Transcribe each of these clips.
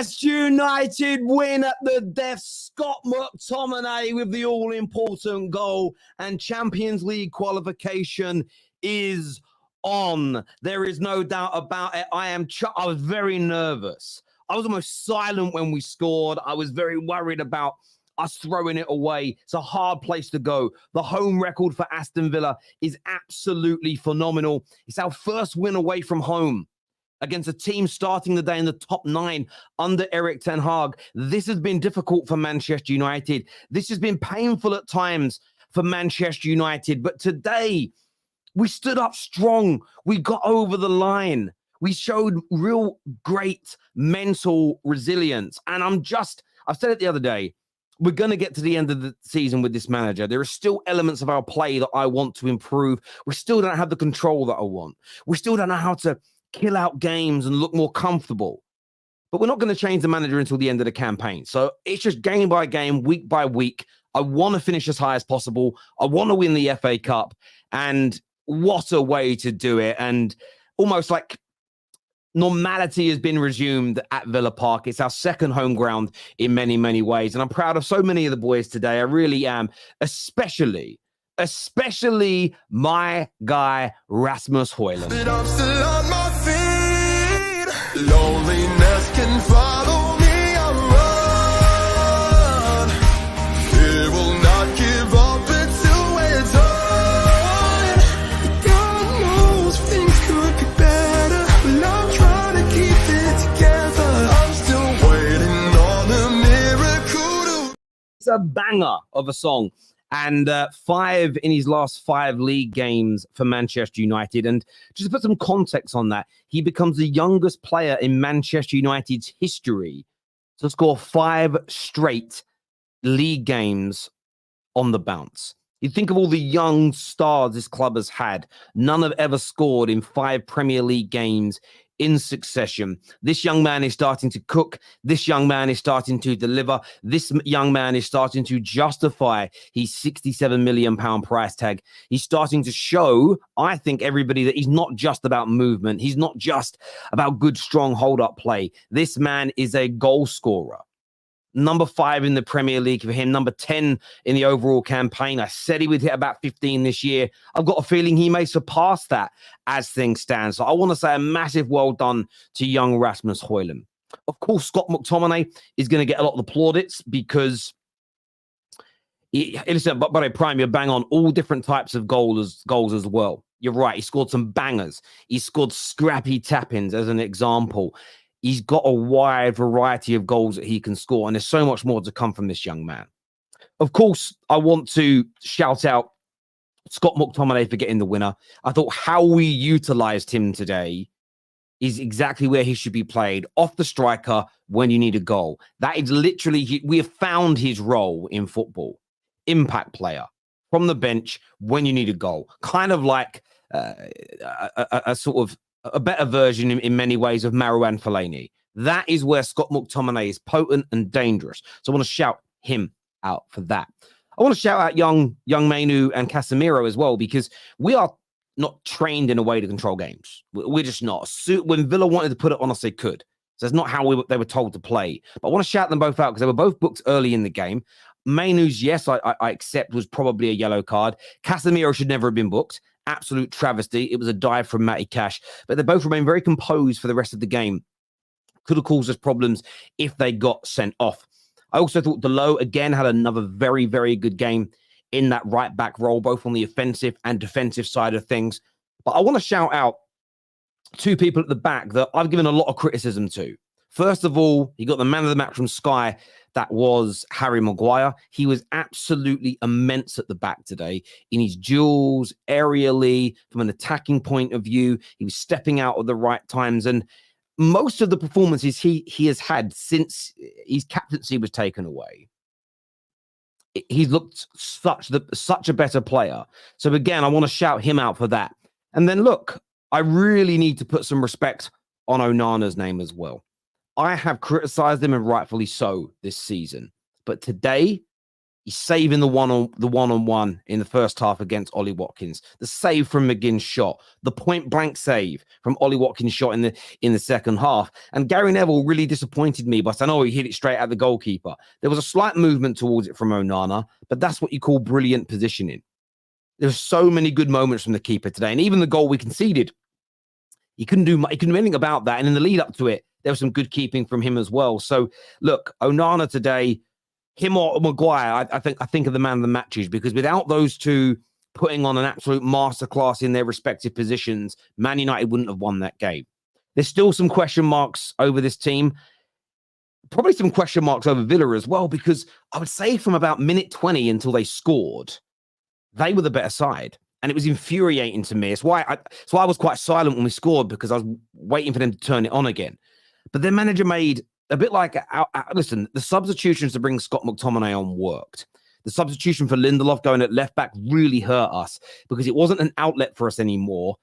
Manchester United win at the death. Scott McTominay with the all-important goal, and Champions League qualification is on. There is no doubt about it. I was very nervous. I was almost silent when we scored. I was very worried about us throwing it away. It's a hard place to go. The home record for Aston Villa is absolutely phenomenal. It's our first win away from home against a team starting the day in the top 9 under Ten Hag. This has been difficult for Manchester United. This has been painful at times for Manchester United. But today, we stood up strong. We got over the line. We showed real great mental resilience. And I've said it the other day, we're going to get to the end of the season with this manager. There are still elements of our play that I want to improve. We still don't have the control that I want. We still don't know how to kill out games and look more comfortable. But we're not going to change the manager until the end of the campaign. So it's just game by game, week by week. I want to finish as high as possible. I want to win the FA Cup. And what a way to do it. And almost like normality has been resumed at Villa Park. It's our second home ground in many, many ways. And I'm proud of so many of the boys today. I really am, especially my guy, Rasmus Hoijlund. But I'm still on my feet. Loneliness can follow me around. It will not give up until we're done. God knows things could be better. Well, I'm trying to keep it together. I'm still waiting on a miracle. It's a banger of a song. And 5 in his last 5 league games for Manchester United. And just to put some context on that, he becomes the youngest player in Manchester United's history to score 5 straight league games on the bounce. You think of all the young stars this club has had. None have ever scored in 5 Premier League games in succession. This young man is starting to cook. This young man is starting to deliver. This young man is starting to justify his £67 million price tag. He's starting to show, I think, everybody that he's not just about movement. He's not just about good, strong hold-up play. This man is a goal scorer. Number 5 in the Premier League for him, number 10 in the overall campaign. I said he would hit about 15 this year. I've got a feeling he may surpass that as things stand. So I want to say a massive well done to young Rasmus Hoijlund. Of course, Scott McTominay is going to get a lot of the plaudits because, listen, but Prime, you're bang on, all different types of goals as well. You're right. He scored some bangers. He scored scrappy tap-ins as an example. He's got a wide variety of goals that he can score, and there's so much more to come from this young man. Of course, I want to shout out Scott McTominay for getting the winner. I thought how we utilized him today is exactly where he should be played, off the striker when you need a goal. That is literally, we have found his role in football. Impact player from the bench when you need a goal. Kind of like a sort of a better version in many ways of Marouane Fellaini. That is where Scott McTominay is potent and dangerous. So I want to shout him out for that. I want to shout out young Mainoo and Casemiro as well, because we are not trained in a way to control games. We're just not. When Villa wanted to put it on us, they could. So that's not how they were told to play. But I want to shout them both out because they were both booked early in the game. Mainoo's, yes, I accept, was probably a yellow card. Casemiro should never have been booked. Absolute travesty. It was a dive from Matty Cash. But they both remain very composed for the rest of the game. Could have caused us problems if they got sent off. I also thought Dalot, again, had another very, very good game in that right-back role, both on the offensive and defensive side of things. But I want to shout out 2 people at the back that I've given a lot of criticism to. First of all, he got the man of the match from Sky. That was Harry Maguire. He was absolutely immense at the back today in his duels, aerially, from an attacking point of view. He was stepping out at the right times. And most of the performances he has had since his captaincy was taken away, he's looked such a better player. So again, I want to shout him out for that. And then look, I really need to put some respect on Onana's name as well. I have criticized him, and rightfully so, this season. But today, He's saving the one-on-one in the first half against Ollie Watkins. The save from McGinn's shot, the point-blank save from Ollie Watkins' shot in the second half. And Gary Neville really disappointed me by saying, "Oh, he hit it straight at the goalkeeper." There was a slight movement towards it from Onana, but that's what you call brilliant positioning. There's so many good moments from the keeper today, and even the goal we conceded, he couldn't do anything about that. And in the lead up to it, there was some good keeping from him as well. So look, Onana today, him or Maguire, I think of the man of the matches, because without those two putting on an absolute masterclass in their respective positions, Man United wouldn't have won that game. There's still some question marks over this team. Probably some question marks over Villa as well, because I would say from about minute 20 until they scored, they were the better side. And it was infuriating to me. It's why I was quite silent when we scored, because I was waiting for them to turn it on again. But their manager made a bit like, listen, the substitutions to bring Scott McTominay on worked. The substitution for Lindelof going at left back really hurt us, because it wasn't an outlet for us anymore.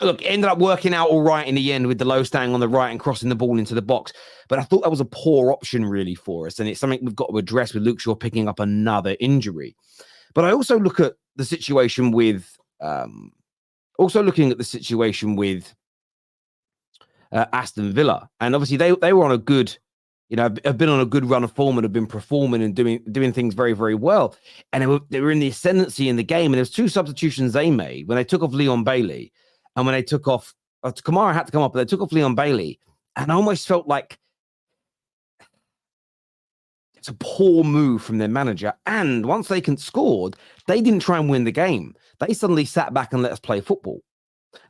Look, it ended up working out all right in the end with Dalot staying on the right and crossing the ball into the box. But I thought that was a poor option really for us. And it's something we've got to address with Luke Shaw picking up another injury. But I also look at the situation with, Aston Villa. And obviously they were on a good, have been on a good run of form and have been performing and doing things very, very well. And they were in the ascendancy in the game. And there's two substitutions they made when they took off Leon Bailey and when they took off, Kamara had to come up, but they took off Leon Bailey. And I almost felt like it's a poor move from their manager. And once they scored, they didn't try and win the game. They suddenly sat back and let us play football.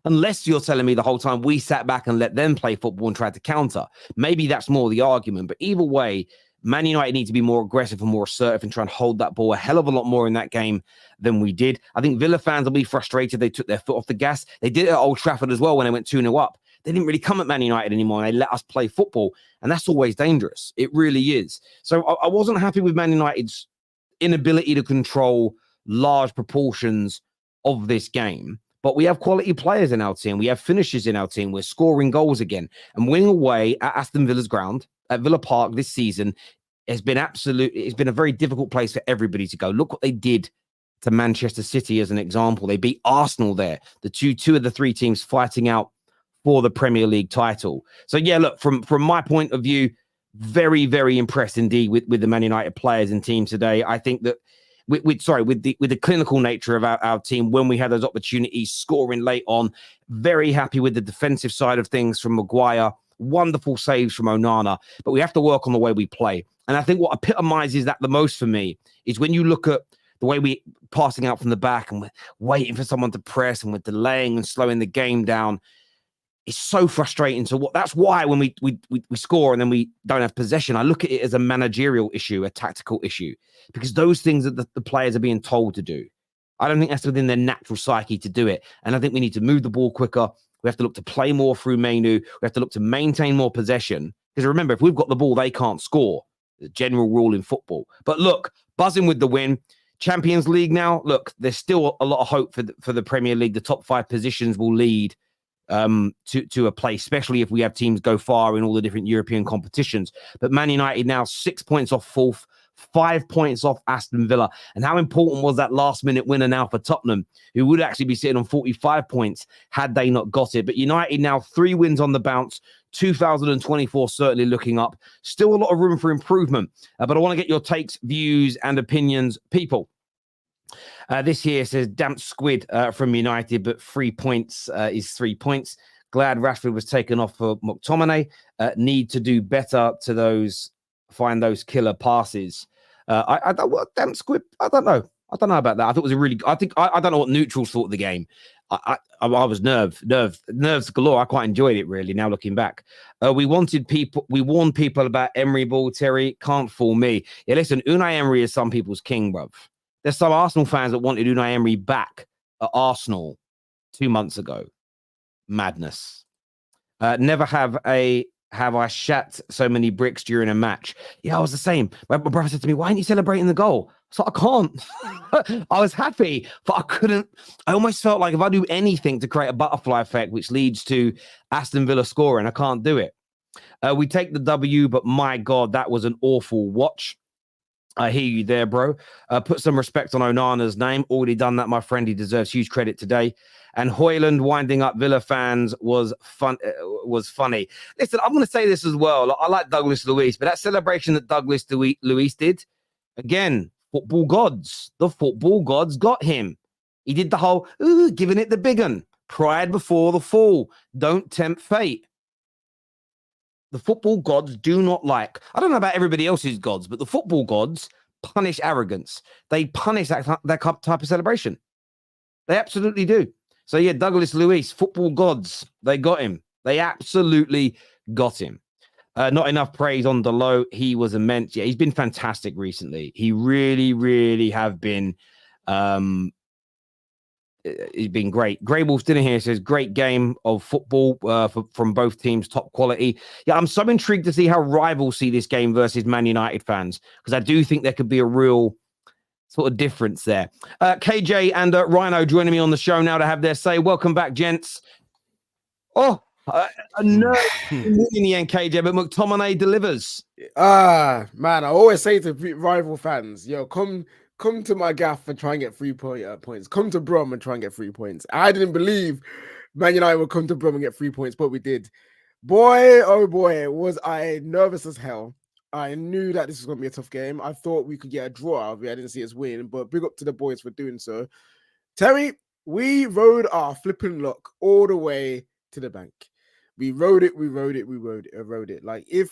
Unless you're telling me the whole time we sat back and let them play football and tried to counter. Maybe that's more the argument. But either way, Man United need to be more aggressive and more assertive and try and hold that ball a hell of a lot more in that game than we did. I think Villa fans will be frustrated they took their foot off the gas. They did it at Old Trafford as well when they went 2-0 up. They didn't really come at Man United anymore, and they let us play football. And that's always dangerous. It really is. So I wasn't happy with Man United's inability to control large proportions of this game. But we have quality players in our team. We have finishers in our team. We're scoring goals again. And winning away at Aston Villa's ground, at Villa Park this season, it's been a very difficult place for everybody to go. Look what they did to Manchester City as an example. They beat Arsenal there. The two of the three teams fighting out for the Premier League title. So yeah, look, from my point of view, very, very impressed indeed with the Man United players and team today. I think that with the clinical nature of our team, when we had those opportunities, scoring late on, very happy with the defensive side of things from Maguire, wonderful saves from Onana, but we have to work on the way we play. And I think what epitomizes that the most for me is when you look at the way we passing out from the back and we're waiting for someone to press and we're delaying and slowing the game down. It's so frustrating. So that's why when we score and then we don't have possession, I look at it as a managerial issue, a tactical issue, because those things that the players are being told to do. I don't think that's within their natural psyche to do it. And I think we need to move the ball quicker. We have to look to play more through Mainoo. We have to look to maintain more possession. Because remember, if we've got the ball, they can't score. The general rule in football. But look, buzzing with the win. Champions League now. Look, there's still a lot of hope for the Premier League. The top 5 positions will lead to a place, especially if we have teams go far in all the different European competitions. But Man United now 6 points off 4th, 5 points off Aston Villa. And how important was that last-minute winner now for Tottenham, who would actually be sitting on 45 points had they not got it. But United now 3 wins on the bounce, 2024 certainly looking up. Still a lot of room for improvement. But I want to get your takes, views, and opinions. People, this here says damp squid from United, but 3 points is 3 points. Glad Rashford was taken off for McTominay. Need to do better to find those killer passes. I don't what damp squid. I don't know about that. I thought it was I don't know what neutrals thought of the game. I was nerves galore. I quite enjoyed it really. Now looking back, we warned people about Emery ball. Terry, can't fool me. Yeah, listen, Unai Emery is some people's king, bruv. There's some Arsenal fans that wanted Unai Emery back at Arsenal 2 months ago. Madness. Never have I shat so many bricks during a match. Yeah, I was the same. My brother said to me, why aren't you celebrating the goal? So I can't. I was happy, but I couldn't. I almost felt like if I do anything to create a butterfly effect, which leads to Aston Villa scoring, I can't do it. We take the W, but my God, that was an awful watch. I hear you there, bro. Put some respect on Onana's name. Already done that, my friend. He deserves huge credit today. And Hoijlund winding up Villa fans was funny. Listen, I'm going to say this as well. I like Douglas Luiz, but that celebration that Douglas Luiz did, again, football gods. The football gods got him. He did the whole, giving it the big one. Pride before the fall. Don't tempt fate. The football gods do not like, I don't know about everybody else's gods, but the football gods punish arrogance. They punish that type of celebration. They absolutely do. So yeah, Douglas Luiz, football gods, they got him. They absolutely got him. Not enough praise on Dalot. He was immense. Yeah, he's been fantastic recently. He really, really have been. He's been great. Grey Wolf Dinner here says, great game of football from both teams, top quality. Yeah, I'm so intrigued to see how rivals see this game versus Man United fans, because I do think there could be a real sort of difference there. KJ and Rhino joining me on the show now to have their say. Welcome back, gents. Oh, no, in the end, KJ, but McTominay delivers. Man, I always say to rival fans, yo, come to my gaff and try and get 3 points. Come to Brum and try and get 3 points. I didn't believe Man United would come to Brum and get 3 points, but we did. Boy, oh boy, was I nervous as hell. I knew that this was going to be a tough game. I thought we could get a draw out of it. I didn't see us win, but big up to the boys for doing so. Terry, we rode our flipping luck all the way to the bank. We rode it. Like if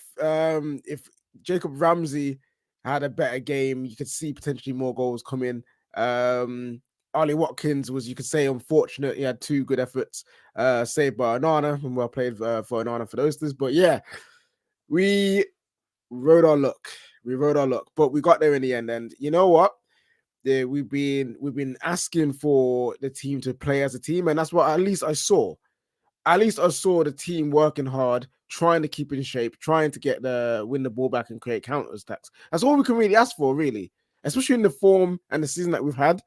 Jacob Ramsey had a better game, you could see potentially more goals coming. Ollie Watkins was, you could say, unfortunate. He had 2 good efforts saved by Onana, and well played for Onana for those things. But yeah, we rode our luck. But we got there in the end. And you know what? We've been asking for the team to play as a team, and that's what at least I saw. At least I saw the team working hard, trying to keep in shape, trying to win the ball back and create counter-attacks. That's all we can really ask for, really, especially in the form and the season that we've had.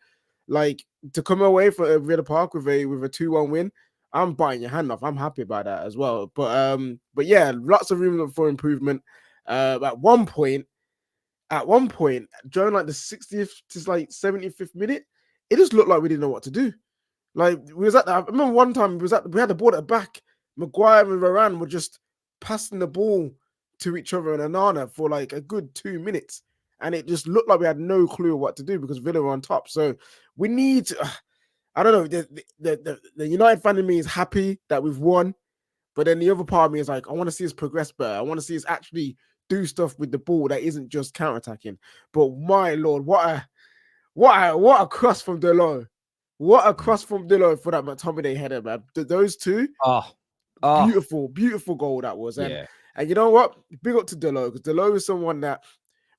Like, to come away from Villa Park with a 2-1 win, I'm biting your hand off. I'm happy about that as well. But yeah, lots of room for improvement. At one point, during like the 60th to like 75th minute, it just looked like we didn't know what to do. Like, I remember one time we had the ball at the back. Maguire and Varane were just passing the ball to each other and Onana for like a good 2 minutes. And it just looked like we had no clue what to do because Villa were on top. So we need to, I don't know, the United fan in me is happy that we've won. But then the other part of me is like, I want to see us progress better. I want to see us actually do stuff with the ball that isn't just counterattacking. But my Lord, what a cross from Dalot. What a cross from Dalot for that McTominay header, man. Those two, beautiful goal that was. And you know what? Big up to Dalot, because Dalot is someone that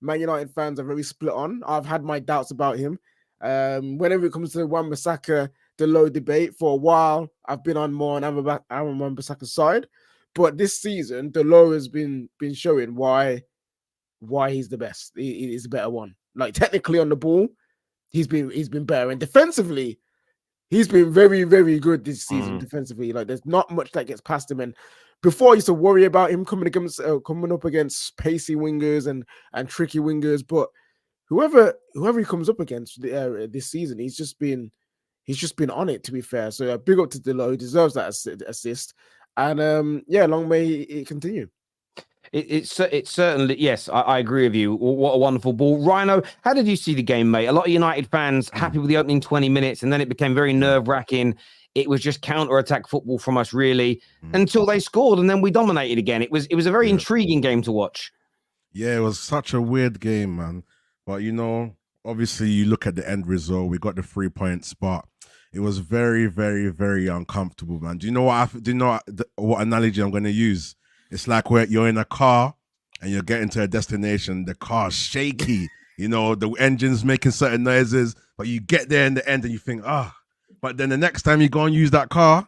Man United fans are very split on. I've had my doubts about him. Whenever it comes to the Wan-Bissaka Dalot debate, for a while, I've been on more on Aaron Wan-Bissaka's side. But this season, Dalot has been showing why he's the best. He is the better one. Like, technically on the ball, he's been better. And defensively, he's been very, very good this season defensively. Like, there's not much that gets past him. And before, I used to worry about him coming up against pacey wingers and tricky wingers. But whoever he comes up against this season, he's just been on it, to be fair. So big up to Dalot. He deserves that assist. And long may it continue. It's certainly, yes, I agree with you. What a wonderful ball. Rhino, how did you see the game, mate? A lot of United fans happy with the opening 20 minutes, and then it became very nerve-wracking. It was just counter-attack football from us, really, until they scored, and then we dominated again. It was a very intriguing game to watch. Yeah, it was such a weird game, man. But, obviously you look at the end result, we got the 3 points, but it was very, very, very uncomfortable, man. Do you know what analogy I'm going to use? It's like where you're in a car and you're getting to a destination, the car's shaky, the engine's making certain noises, but you get there in the end and you think, but then the next time you go and use that car,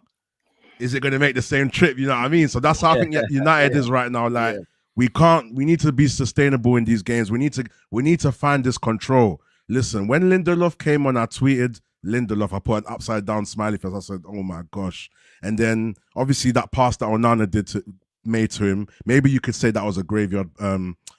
is it going to make the same trip? You know what I mean? So that's how I think United is right now. Like, we need to be sustainable in these games. We need to find this control. Listen, when Lindelof came on, I tweeted Lindelof, I put an upside down smiley face. I said, oh my gosh. And then obviously that pass that Onana made to him, maybe you could say that was a graveyard.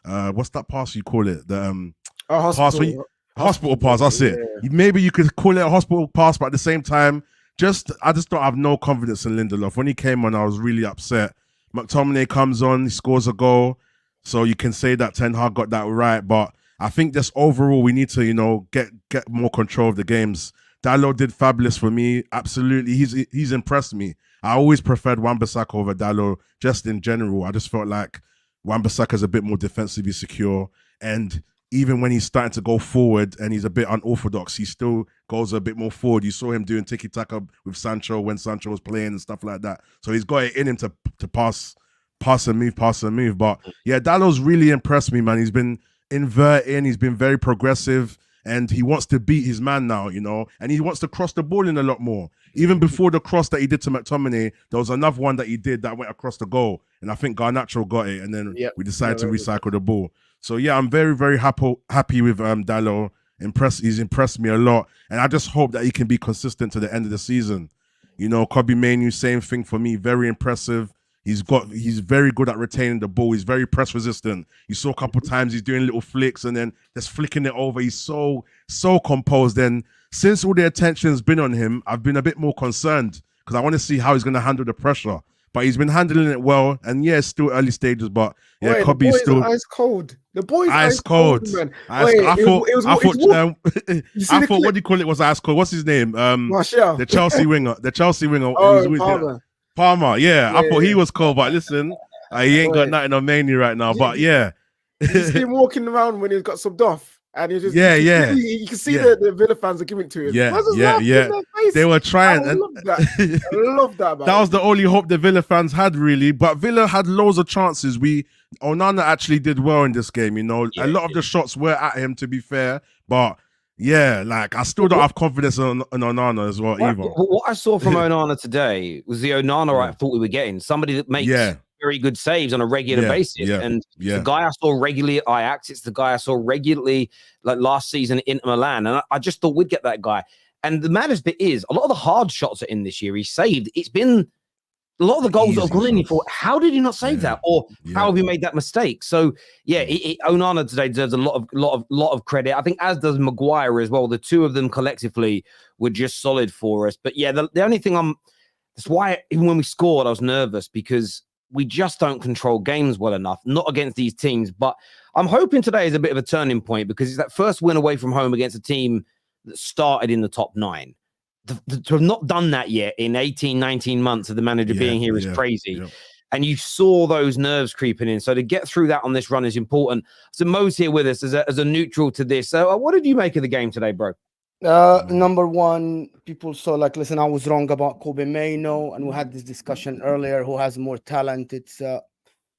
What's that pass you call it? The Oh, pass. When you, hospital pass, that's it. Maybe you could call it a hospital pass, but at the same time, I just don't have no confidence in Lindelof. When he came on, I was really upset. McTominay comes on, he scores a goal, so you can say that Ten Hag got that right. But I think just overall, we need to, get more control of the games. Dalot did fabulous for me. Absolutely, he's impressed me. I always preferred Wan-Bissaka over Dalot, just in general. I just felt like Wan-Bissaka's a bit more defensively secure, and even when he's starting to go forward and he's a bit unorthodox, he still goes a bit more forward. You saw him doing tiki-taka with Sancho when Sancho was playing and stuff like that. So he's got it in him to pass and move. But yeah, Dalot's really impressed me, man. He's been inverting, he's been very progressive, and he wants to beat his man now, and he wants to cross the ball in a lot more. Even before the cross that he did to McTominay, there was another one that he did that went across the goal, and I think Garnacho got it, and then we decided to recycle the ball. So yeah, I'm very, very happy with Dalot. He's impressed me a lot, and I just hope that he can be consistent to the end of the season. Kobe Mainoo, same thing for me. Very impressive. He's very good at retaining the ball. He's very press resistant. You saw a couple times he's doing little flicks and then just flicking it over. He's so composed. And since all the attention's been on him, I've been a bit more concerned because I want to see how he's going to handle the pressure. But he's been handling it well, and yeah, it's still early stages. But yeah, Kobe's still ice cold. The boy's ice cold, man. I thought, what do you call it? Was ice cold? What's his name? Martial. The Chelsea winger. Oh, Palmer. Yeah, I thought he was cold, but listen, he ain't got nothing on Mainoo right now. But yeah, you see him walking around when he's got subbed off. And you can see the Villa fans are giving to him. Yeah. They were trying. I love that. That was the only hope the Villa fans had, really. But Villa had loads of chances. Onana actually did well in this game. A lot of the shots were at him, to be fair. But yeah, I still don't have confidence in Onana as well either. What I saw from Onana today was the Onana I thought we were getting. Somebody that makes very good saves on a regular basis. And the guy I saw regularly at Ajax, it's the guy I saw regularly like last season at Inter Milan. And I just thought we'd get that guy. And the maddest bit is a lot of the hard shots are in this year. He saved. It's been a lot of the goals that have gone in. You thought, how did he not save that? Or how have you made that mistake? So yeah, Onana today deserves a lot of credit. I think as does Maguire as well. The two of them collectively were just solid for us. But yeah, the only thing that's why even when we scored, I was nervous because we just don't control games well enough, not against these teams. But I'm hoping today is a bit of a turning point because it's that first win away from home against a team that started in the top 9. To have not done that yet in 18, 19 months of the manager being here is crazy. Yeah. And you saw those nerves creeping in. So to get through that on this run is important. So Mo's here with us as a neutral to this. So what did you make of the game today, bro? Number one, people saw listen, I was wrong about Kobe Mainoo, and we had this discussion earlier. Who has more talent? It's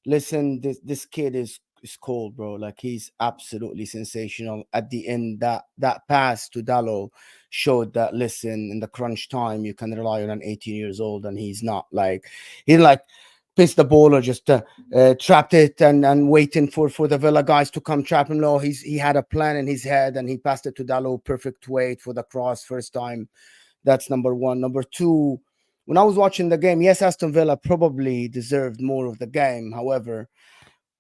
listen, this kid is cold, bro. He's absolutely sensational. At the end, that pass to Dalot showed that listen, in the crunch time, you can rely on an 18 years old, and he's not he pissed the ball or just trapped it and waiting for the Villa guys to come trap him low. He had a plan in his head and he passed it to Dalot, perfect weight for the cross first time. That's number one. Number two, when I was watching the game, yes, Aston Villa probably deserved more of the game. However,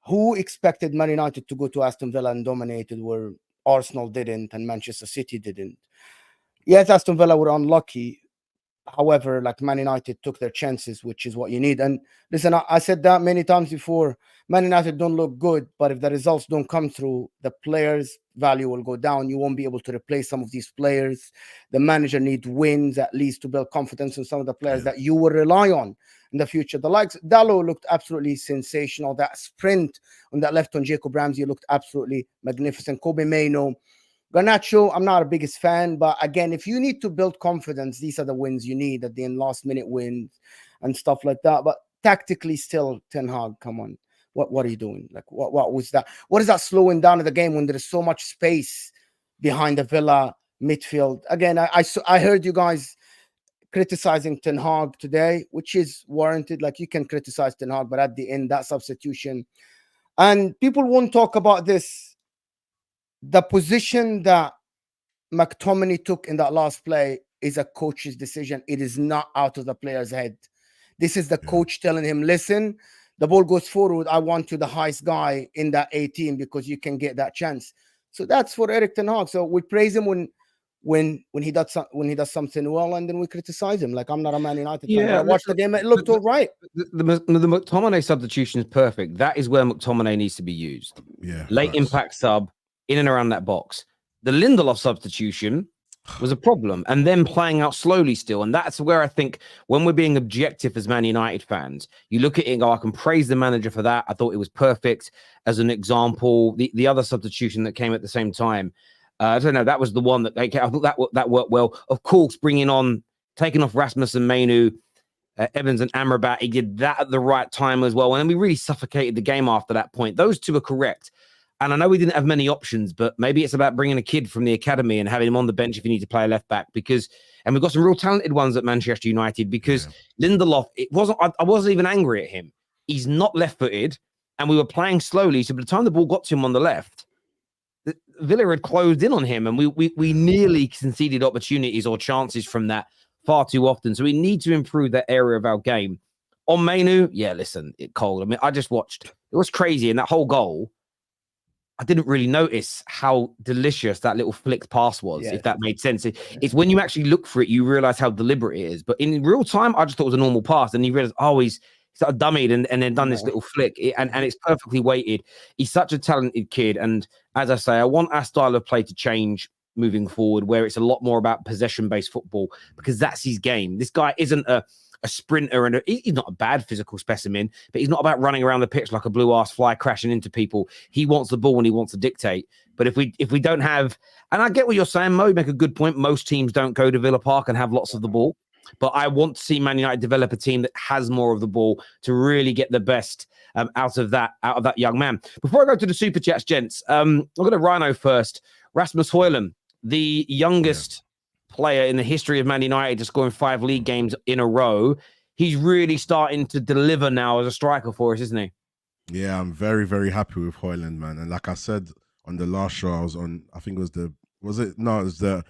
who expected Man United to go to Aston Villa and dominate it where Arsenal didn't and Manchester City didn't? Yes, Aston Villa were unlucky. However, Man United took their chances, which is what you need. And listen, I said that many times before. Man United don't look good, but if the results don't come through, the players' value will go down. You won't be able to replace some of these players. The manager needs wins at least to build confidence in some of the players that you will rely on in the future. The likes Dalot looked absolutely sensational. That sprint on that left on Jacob Ramsey looked absolutely magnificent. Kobe Mainoo. Garnacho, I'm not a biggest fan, but again, if you need to build confidence, these are the wins you need at the end, last minute wins and stuff like that. But tactically, still, Ten Hag, come on, what are you doing? What was that? What is that slowing down of the game when there is so much space behind the Villa midfield? Again, I heard you guys criticizing Ten Hag today, which is warranted. You can criticize Ten Hag, but at the end, that substitution, and people won't talk about this. The position that McTominay took in that last play is a coach's decision. It is not out of the player's head. This is the coach telling him, listen, the ball goes forward. I want you the highest guy in that 18 because you can get that chance. So that's for Eric Ten Hag. So we praise him when he does something well, and then we criticize him. Like, I'm not a Man United fan, but I watched the game, it looked all right. The McTominay substitution is perfect. That is where McTominay needs to be used. Yeah, Late facts. impact sub in and around that box. The Lindelof substitution was a problem, and then playing out slowly still. And that's where I think when we're being objective as Man United fans, you look at it and go, I can praise the manager for that. I thought it was perfect. As an example, the other substitution that came at the same time, I don't know, that was the one that I thought that worked well. Of course, taking off Rasmus and Mainoo, Evans and Amrabat, he did that at the right time as well. And then we really suffocated the game after that point. Those two are correct. And I know we didn't have many options, but maybe it's about bringing a kid from the academy and having him on the bench if you need to play a left back. And we've got some real talented ones at Manchester United, because Lindelof, I wasn't even angry at him. He's not left-footed, and we were playing slowly. So by the time the ball got to him on the left, Villa had closed in on him, and we nearly conceded opportunities or chances from that far too often. So we need to improve that area of our game. On Mainoo, listen, it cold. I mean, I just watched. It was crazy, and that whole goal, I didn't really notice how delicious that little flicked pass was, if that made sense. It's when you actually look for it, you realize how deliberate it is. But in real time, I just thought it was a normal pass. And you realize, he's sort of dummied and then done this little flick. And it's perfectly weighted. He's such a talented kid. And as I say, I want our style of play to change moving forward, where it's a lot more about possession-based football, because that's his game. This guy isn't a sprinter, and he's not a bad physical specimen, but he's not about running around the pitch like a blue-ass fly crashing into people. He wants the ball and he wants to dictate. But if we don't have, and I get what you're saying, Mo, you make a good point. Most teams don't go to Villa Park and have lots of the ball. But I want to see Man United develop a team that has more of the ball to really get the best out of that young man. Before I go to the super chats, gents, I'll go to Rhino first. Rasmus Hoijlund, the youngest player in the history of Man United to score in 5 league games in a row. He's really starting to deliver now as a striker for us, isn't he? Yeah, I'm very, very happy with Hoijlund, man. And like I said on the last show, I was on, I think it was the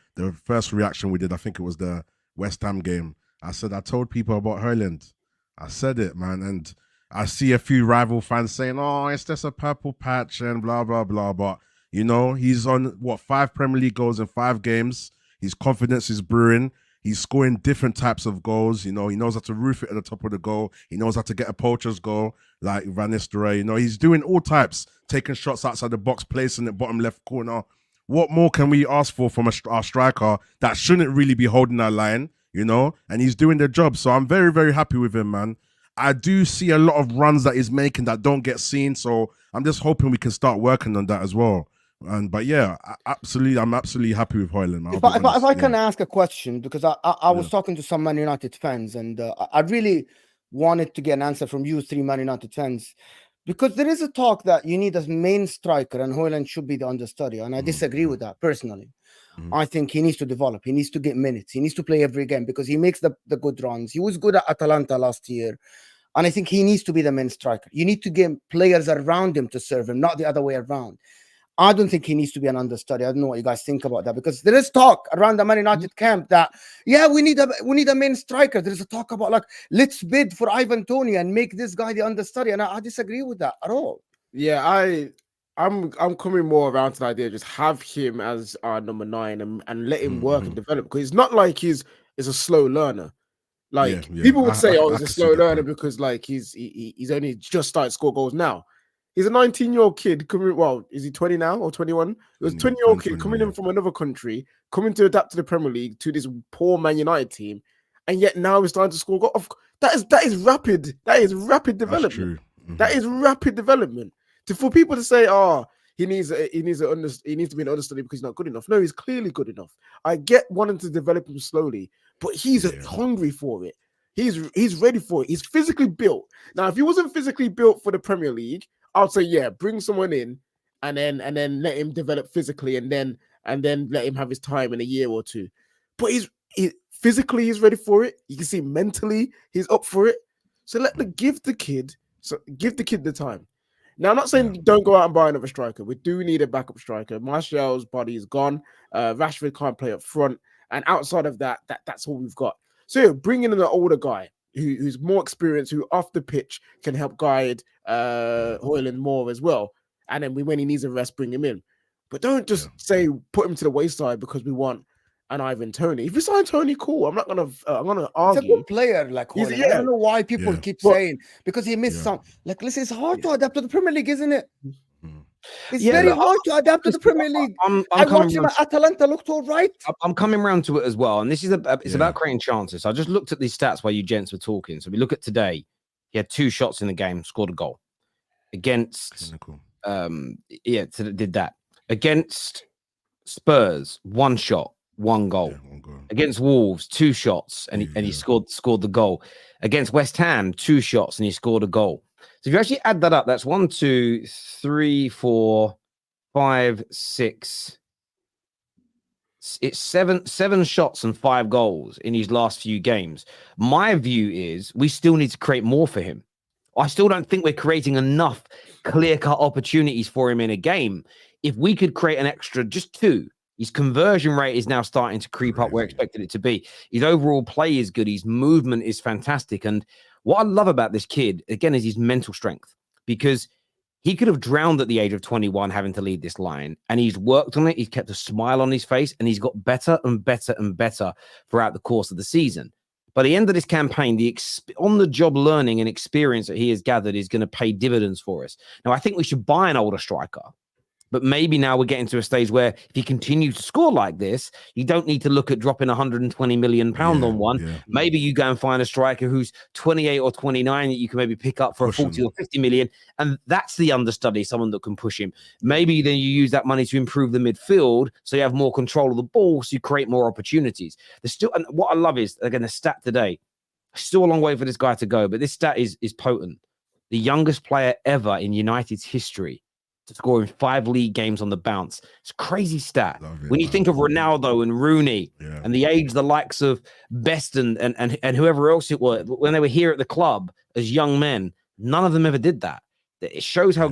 first reaction we did. I think it was the West Ham game. I told people about Hoijlund. I said it, man. And I see a few rival fans saying, it's just a purple patch and blah, blah, blah. But, he's on, 5 Premier League goals in 5 games. His confidence is brewing. He's scoring different types of goals. He knows how to roof it at the top of the goal. He knows how to get a poacher's goal like Van Nistelrooy. He's doing all types, taking shots outside the box, placing it bottom left corner. What more can we ask for from our striker that shouldn't really be holding our line, And he's doing the job. So I'm very, very happy with him, man. I do see a lot of runs that he's making that don't get seen. So I'm just hoping we can start working on that as well. But yeah, I'm absolutely happy with Hoijlund. If I can ask a question, because I was talking to some Man United fans, and I really wanted to get an answer from you 3 Man United fans, because there is a talk that you need a main striker and Hoijlund should be the understudy, and I disagree with that personally. I think he needs to develop. He needs to get minutes. He needs to play every game because he makes the good runs. He was good at Atalanta last year. And I think he needs to be the main striker. You need to get players around him to serve him, not the other way around. I don't think he needs to be an understudy. I don't know what you guys think about that, because there is talk around the Man United camp that, we need a main striker. There is a talk about, like, let's bid for Ivan Toney and make this guy the understudy. And I disagree with that at all. Yeah, I'm coming more around to the idea of just have him as our number 9 and let him work and develop, because it's not like he's a slow learner. Like people would say, he's a slow learner because like he's only just started to score goals now. He's a 19-year-old kid coming. Well, is he 20 now or 21? It was a 20-year-old kid coming in from another country, coming to adapt to the Premier League, to this poor Man United team, and yet now he's starting to score goals. That is rapid. That is rapid development. That is rapid development. For people to say, he needs to be an understudy because he's not good enough. No, he's clearly good enough. I get wanting to develop him slowly, but he's hungry for it. He's ready for it. He's physically built. Now, if he wasn't physically built for the Premier League, I'd say, bring someone in and then let him develop physically and then let him have his time in a year or two. But physically he's ready for it. You can see mentally he's up for it. So give the kid the time. Now, I'm not saying don't go out and buy another striker. We do need a backup striker. Martial's body is gone. Rashford can't play up front. And outside of that's all we've got. So bring in an older guy who's more experienced, who off the pitch can help guide Hoijlund more as well. And then when he needs a rest, bring him in. but don't just say put him to the wayside because we want an Ivan Toney. If you sign Tony, cool. I'm gonna He's a argue. good player, like He's- Hoijlund. I don't know why people keep But- saying because he missed some. Like, listen, it's hard to adapt to the Premier League, isn't it? It's Yeah, very look, hard to adapt to the Premier League. I'm I coming watched him round at Atalanta, looked all right. I'm coming around to it as well, and this is it's about creating chances. So I just looked at these stats while you gents were talking. So we look at today. He had 2 shots in the game, scored a goal against. Clinical. So did that against Spurs. 1 shot, 1 goal. Yeah, 1 goal. Against Wolves, 2 shots, and he scored the goal. Against West Ham, 2 shots, and he scored a goal. So if you actually add that up, that's 1, 2, 3, 4, 5, 6. It's seven shots and 5 goals in his last few games. My view is we still need to create more for him. I still don't think we're creating enough clear-cut opportunities for him in a game. If we could create an extra, just 2, his conversion rate is now starting to creep up where I expected it to be. His overall play is good. His movement is fantastic. And what I love about this kid, again, is his mental strength, because he could have drowned at the age of 21 having to lead this line, and he's worked on it. He's kept a smile on his face, and he's got better and better and better throughout the course of the season. By the end of this campaign, the on-the-job learning and experience that he has gathered is going to pay dividends for us. Now, I think we should buy an older striker, but maybe now we're getting to a stage where if he continues to score like this, you don't need to look at dropping 120 million pound on one. Yeah. Maybe you go and find a striker who's 28 or 29 that you can maybe pick up for Push 40 him. or 50 million. And that's the understudy, someone that can push him. Maybe then you use that money to improve the midfield so you have more control of the ball, so you create more opportunities. There's still, and what I love is, again, the stat today, still a long way for this guy to go, but this stat is potent. The youngest player ever in United's history to score in 5 league games on the bounce. It's a crazy stat. When you think of Ronaldo and Rooney and the age, the likes of Best and whoever else it was, when they were here at the club as young men, none of them ever did that. It shows how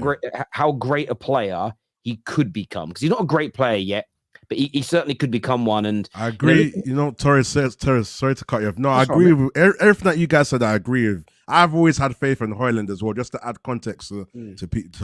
great a player he could become, because he's not a great player yet, but he certainly could become one. And I agree. Torres says, sorry to cut you off. No, I agree with everything that you guys said. I agree with. I've always had faith in Hoijlund as well, just to add context to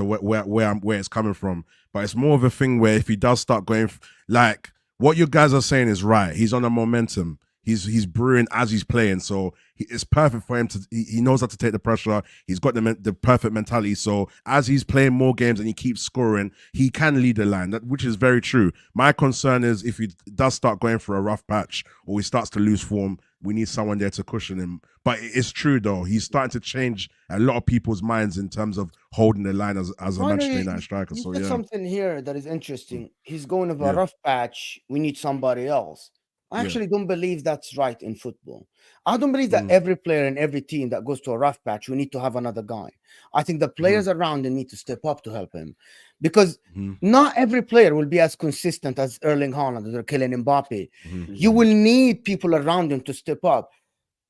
where it's coming from. But it's more of a thing where if he does start going, like what you guys are saying is right. He's on a momentum. He's brewing as he's playing, so it's perfect for him to. He knows how to take the pressure. He's got the perfect mentality. So as he's playing more games and he keeps scoring, he can lead the line. Which is very true. My concern is if he does start going for a rough patch or he starts to lose form, we need someone there to cushion him. But it's true though. He's starting to change a lot of people's minds in terms of holding the line as a Manchester United striker. You So said yeah, something here that is interesting. He's going over a rough patch. We need somebody else. I actually don't believe that's right in football. I don't believe that every player in every team that goes to a rough patch, we need to have another guy. I think the players around him need to step up to help him, because not every player will be as consistent as Erling Haaland or Kylian Mbappe. You will need people around him to step up.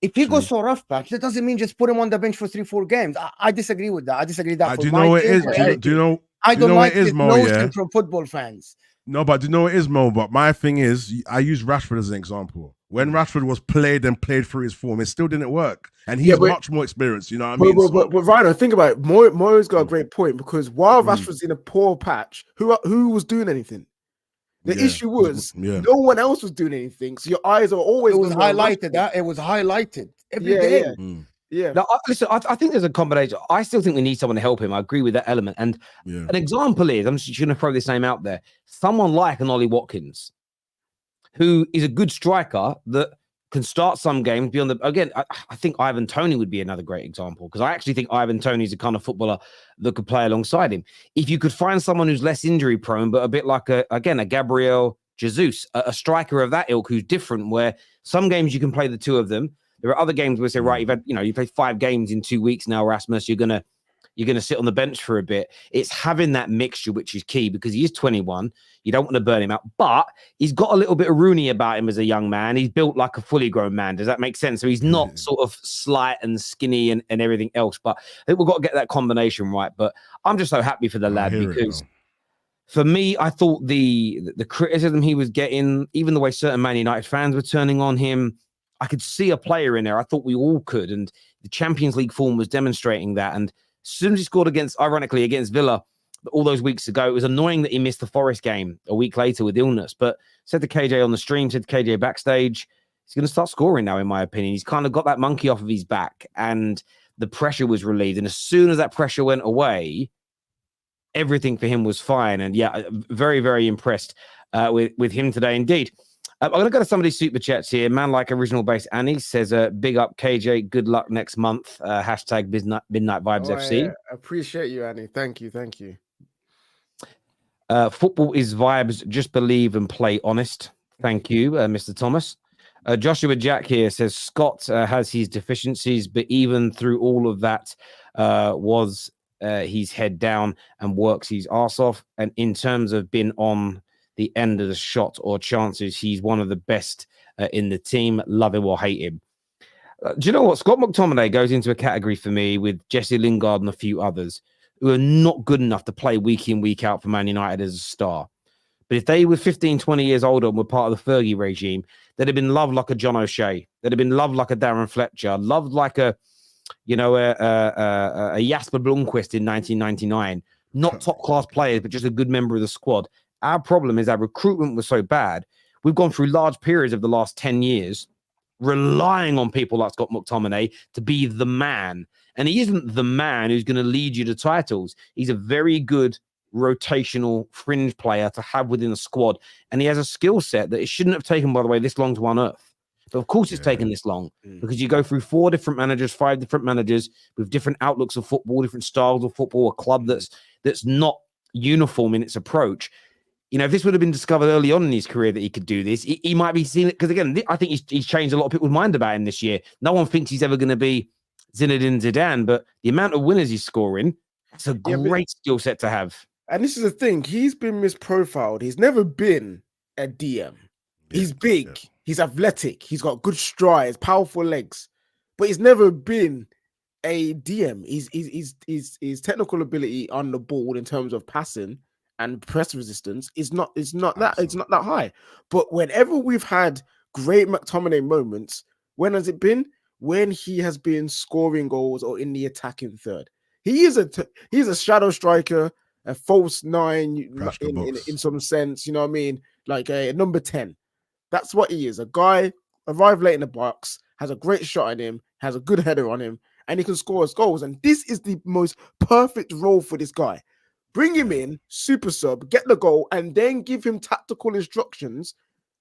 If he goes to a rough patch, that doesn't mean just put him on the bench for 3-4 games. I disagree with that. I disagree that. do you know what it is? Do you know? I don't like this notion from football fans. No, but do you know what it is, Mo? But my thing is, I use Rashford as an example. When Rashford was played through his form, it still didn't work. And he's much more experienced, you know what I mean? But Rhino, think about it. Mo's got a great point, because while Rashford's in a poor patch, who was doing anything? The issue was no one else was doing anything. So your eyes are always. It was highlighted. It was highlighted every day. Yeah. Now, listen, I think there's a combination. I still think we need someone to help him. I agree with that element. And an example is, I'm just going to throw this name out there, someone like an Ollie Watkins, who is a good striker that can start some games beyond the. Again, I think Ivan Toney would be another great example, because I actually think Ivan Toney is the kind of footballer that could play alongside him. If you could find someone who's less injury prone, but a bit like a Gabriel Jesus, a striker of that ilk who's different, where some games you can play the two of them. There are other games where we say, right, you played 5 games in 2 weeks now, Rasmus. You're gonna sit on the bench for a bit. It's having that mixture, which is key, because he is 21. You don't want to burn him out, but he's got a little bit of Rooney about him as a young man. He's built like a fully grown man. Does that make sense? So he's not sort of slight and skinny and everything else. But I think we've got to get that combination right. But I'm just so happy for the lad, because for me, I thought the criticism he was getting, even the way certain Man United fans were turning on him, I could see a player in there. I thought we all could. And the Champions League form was demonstrating that. And as soon as he scored ironically against Villa, all those weeks ago. It was annoying that he missed the Forest game a week later with illness, but said to KJ on the stream, said to KJ backstage, he's going to start scoring now, in my opinion. He's kind of got that monkey off of his back and the pressure was relieved. And as soon as that pressure went away, everything for him was fine. And yeah, very, very impressed with him today indeed. I'm going to go to some of these super chats here. Man like Original Base Annie says, big up KJ, good luck next month. Hashtag Midnight Vibes FC. Yeah. Appreciate you, Annie. Thank you. Football is vibes. Just believe and play honest. Thank you, Mr. Thomas. Joshua Jack here says, Scott has his deficiencies, but even through all of that, was his head down and works his arse off. And in terms of being on the end of the shot or chances, he's one of the best in the team. Love him or hate him. Do you know what? Scott McTominay goes into a category for me with Jesse Lingard and a few others who are not good enough to play week in, week out for Man United as a star. But if they were 15, 20 years older and were part of the Fergie regime, they'd have been loved like a John O'Shea. They'd have been loved like a Darren Fletcher, loved like a Jasper Blomqvist in 1999. Not top-class players, but just a good member of the squad. Our problem is our recruitment was so bad. We've gone through large periods of the last 10 years relying on people like Scott McTominay to be the man. And he isn't the man who's going to lead you to titles. He's a very good rotational fringe player to have within a squad. And he has a skill set that it shouldn't have taken, by the way, this long to unearth. But of course it's taken this long because you go through 4 different managers, 5 different managers with different outlooks of football, different styles of football, a club that's not uniform in its approach. You know, if this would have been discovered early on in his career that he could do this, he might be seen it. Because again, I think he's changed a lot of people's mind about him this year. No one thinks he's ever going to be Zinedine Zidane, but the amount of winners he's scoring, it's a great skill set to have. And this is the thing, he's been misprofiled. He's never been a DM. He's big, he's athletic, he's got good strides, powerful legs, but he's never been a DM. His technical ability on the ball in terms of passing and press resistance is not that high. But whenever we've had great McTominay moments, when has it been? When he has been scoring goals or in the attacking third. He's a shadow striker, a false 9 in some sense, you know what I mean? Like a number 10. That's what he is. A guy arrived late in the box, has a great shot on him, has a good header on him, and he can score his goals. And this is the most perfect role for this guy. Bring him in, super sub, get the goal, and then give him tactical instructions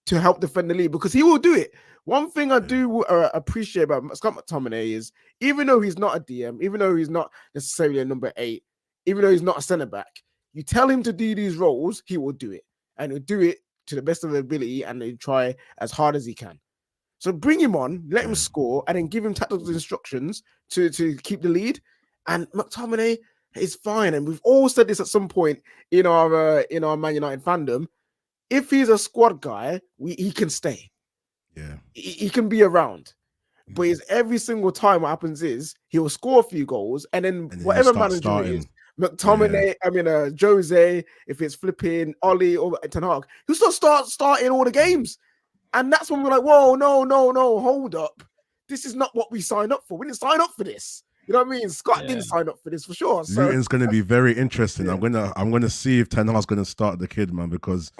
to help defend the lead, because he will do it. One thing I do appreciate about Scott McTominay is, even though he's not a DM, even though he's not necessarily a number 8, even though he's not a centre-back, you tell him to do these roles, he will do it. And he'll do it to the best of his ability, and he'll try as hard as he can. So bring him on, let him score, and then give him tactical instructions to keep the lead. And McTominay is fine. And we've all said this at some point in our Man United fandom. If he's a squad guy, he can stay. Yeah, he can be around. But it's every single time what happens is he will score a few goals, and then whatever manager it is, McTominay, Jose, if it's flipping Ollie or Ten Hag, he'll start starting all the games. And that's when we're like, whoa, no, hold up. This is not what we signed up for. We didn't sign up for this. You know what I mean? Scott didn't sign up for this for sure. So Luton's going to be very interesting. I'm gonna see if Ten Hag's going to start the kid, man, because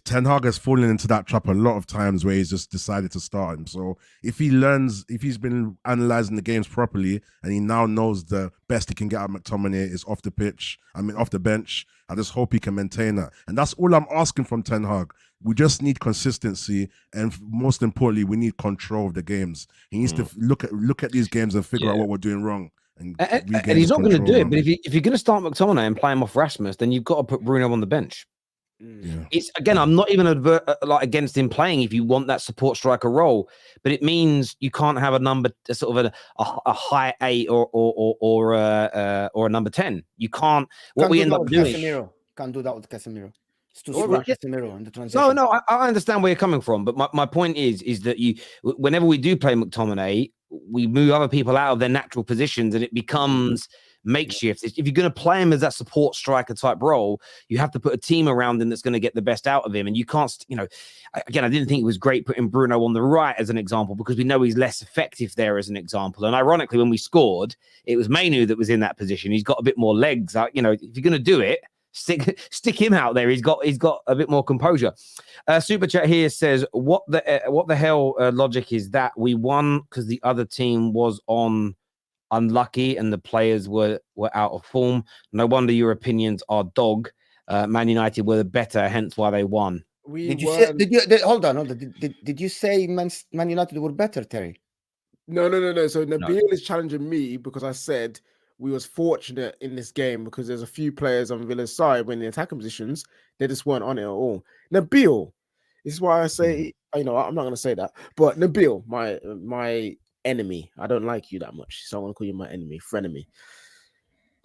Ten Hag has fallen into that trap a lot of times where he's just decided to start him. So if he's been analyzing the games properly, and he now knows the best he can get out of McTominay is off the bench. I just hope he can maintain that. And that's all I'm asking from Ten Hag. We just need consistency, and most importantly, we need control of the games. He needs to look at these games and figure out what we're doing wrong. And he's not going to do it. But if you're going to start McTominay and play him off Rasmus, then you've got to put Bruno on the bench. Yeah. It's again, I'm not even against him playing if you want that support striker role, but it means you can't have a high 8 or a number 10. You can't. What we end up doing. Can't do that with Casemiro. It's too slow, Casemiro in the transition. No, I understand where you're coming from, but my point is that whenever we do play McTominay, we move other people out of their natural positions, and it becomes makeshift. If you're going to play him as that support striker type role, you have to put a team around him that's going to get the best out of him. And you can't, again, I didn't think it was great putting Bruno on the right as an example because we know he's less effective there as an example. And ironically, when we scored, it was Mainoo that was in that position. He's got a bit more legs. If you're going to do it, stick him out there. He's got a bit more composure. Super chat here says, what the hell logic is that? We won because the other team was on unlucky and the players were out of form. No wonder your opinions are dog. Man United were the better, hence why they won. Hold on. Did you say Man United were better, Terry? No. So Nabil is challenging me because I said we was fortunate in this game because there's a few players on Villa's side when the attacking positions, they just weren't on it at all. Nabil, this is why I say, I'm not going to say that, but Nabil, my enemy, I don't like you that much, so I want to call you my enemy, frenemy.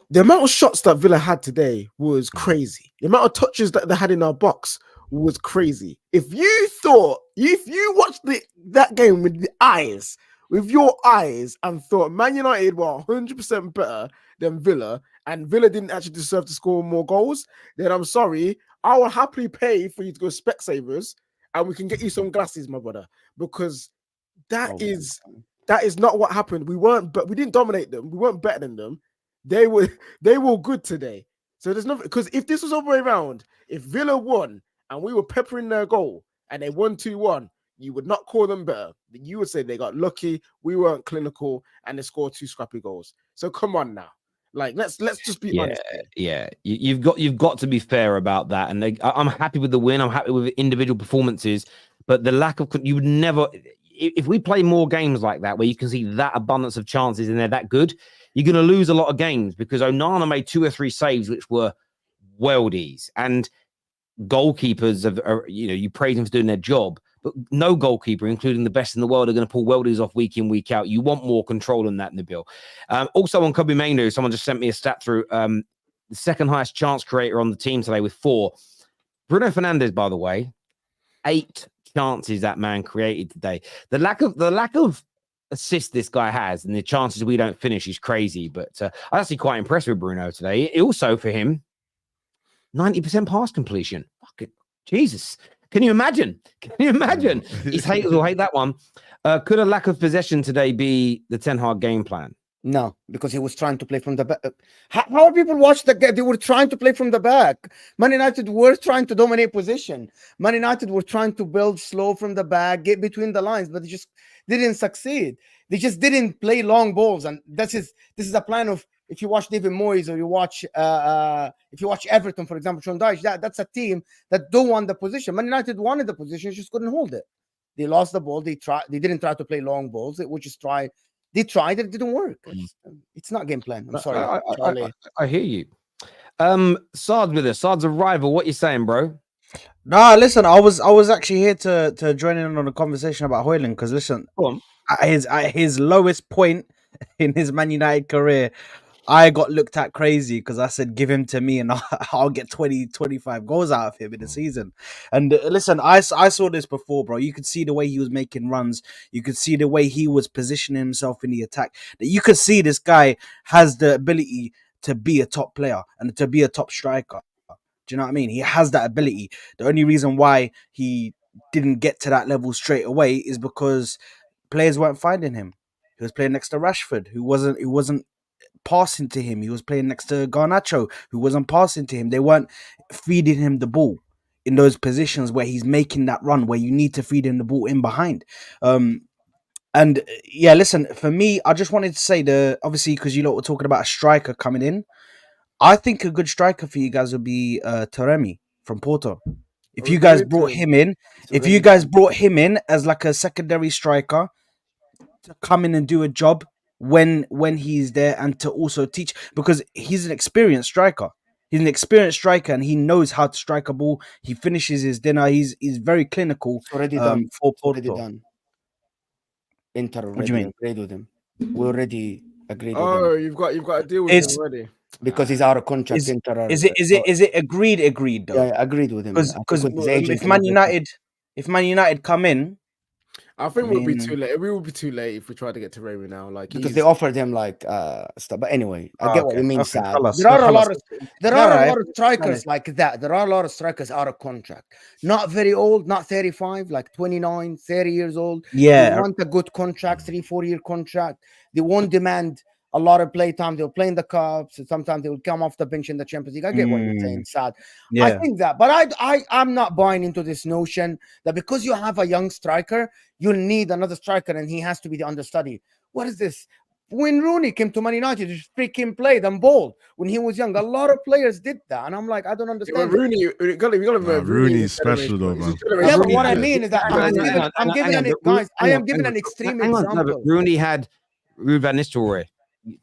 The amount of shots that Villa had today was crazy. The amount of touches that they had in our box was crazy. If you watched that game with your eyes and thought Man United were 100% better than Villa and Villa didn't actually deserve to score more goals, then I'm sorry, I will happily pay for you to go Specsavers and we can get you some glasses, my brother, because that is not what happened. We didn't dominate them. We weren't better than them. They were good today. So there's nothing, because if this was all the way around, if Villa won and we were peppering their goal and they won 2-1, you would not call them better. You would say they got lucky, we weren't clinical, and they scored 2 scrappy goals. So come on now. Let's just be honest. Yeah. You've got to be fair about that. And I'm happy with the win. I'm happy with individual performances, but the lack of you would never. If we play more games like that, where you can see that abundance of chances and they're that good, you're going to lose a lot of games because Onana made 2 or 3 saves which were worldies, and goalkeepers you praise them for doing their job, but no goalkeeper, including the best in the world, are going to pull worldies off week in, week out. You want more control than that, Nabil. Also on Kobe Mainoo, someone just sent me a stat through. The second highest chance creator on the team today with 4. Bruno Fernandes, by the way, 8 chances that man created today. The lack of assist this guy has and the chances we don't finish is crazy. But I'm actually quite impressed with Bruno today. It also, for him, 90% pass completion. Fucking Jesus. Can you imagine? His haters will hate that one. Could a lack of possession today be the Ten Hag game plan? No, because he was trying to play from the back. How are people watch the game? They were trying to play from the back. Man United were trying to dominate position. Man United were trying to build slow from the back, get between the lines, but they just didn't succeed. They just didn't play long balls, and this is a plan of. If you watch David Moyes or you watch Everton, for example, Sean Dyche, that's a team that don't want the position. Man United wanted the position, just couldn't hold it. They lost the ball. They didn't try to play long balls. They would just try. They tried. It didn't work. It's not game plan. I'm sorry. I hear you. Saad with us. Saad's a rival. What you saying, bro? Nah, listen. I was actually here to join in on a conversation about Hoijlund because listen, at his lowest point in his Man United career, I got looked at crazy because I said, give him to me and I'll get 20, 25 goals out of him in the season. And listen, I saw this before, bro. You could see the way he was making runs. You could see the way he was positioning himself in the attack. You could see this guy has the ability to be a top player and to be a top striker. Do you know what I mean? He has that ability. The only reason why he didn't get to that level straight away is because players weren't finding him. He was playing next to Rashford, who wasn't passing to him. He was playing next to Garnacho, who wasn't passing to him. They weren't feeding him the ball in those positions where he's making that run, where you need to feed him the ball in behind. And yeah, listen, for me, I just wanted to say obviously, because you lot were talking about a striker coming in, I think a good striker for you guys would be Taremi from Porto. If you guys brought him in, as like a secondary striker to come in and do a job when he's there, and to also teach, because he's an experienced striker. He's an experienced striker and he knows how to strike a ball. He finishes his dinner. He's very clinical. Already done. For Porto. Already done. Inter already What do you mean? agreed with him. We already agreed with him. Oh, you've got a deal with him already. Because he's out of contract. Is Inter. it agreed though? Yeah, I agreed with him. Because if Man United come in, I think we'll be too late. We will be too late if we try to get to Remy now. Like because they offered him like stuff. But anyway, I Oh, get what okay. you mean, Okay, Saad. tell us, There are a tell lot us. of strikers like that. There are a lot of strikers out of contract. Not very old, not 35, like 29, 30 years old. Yeah. They want a good contract, 3-4 year contract. They won't demand a lot of play time. They'll play in the cups. And sometimes they will come off the bench in the Champions League. I get what you're saying, Saad. Yeah. I think that, but I'm not buying into this notion that because you have a young striker, you'll need another striker and he has to be the understudy. What is this? When Rooney came to Man United, he freaking played and balled when he was young. A lot of players did that, and I'm like, I don't understand. Rooney, we got to Rooney's special though, man. Yeah, but what I mean is that I'm giving an extreme example. Rooney had Ruud van Nistelrooy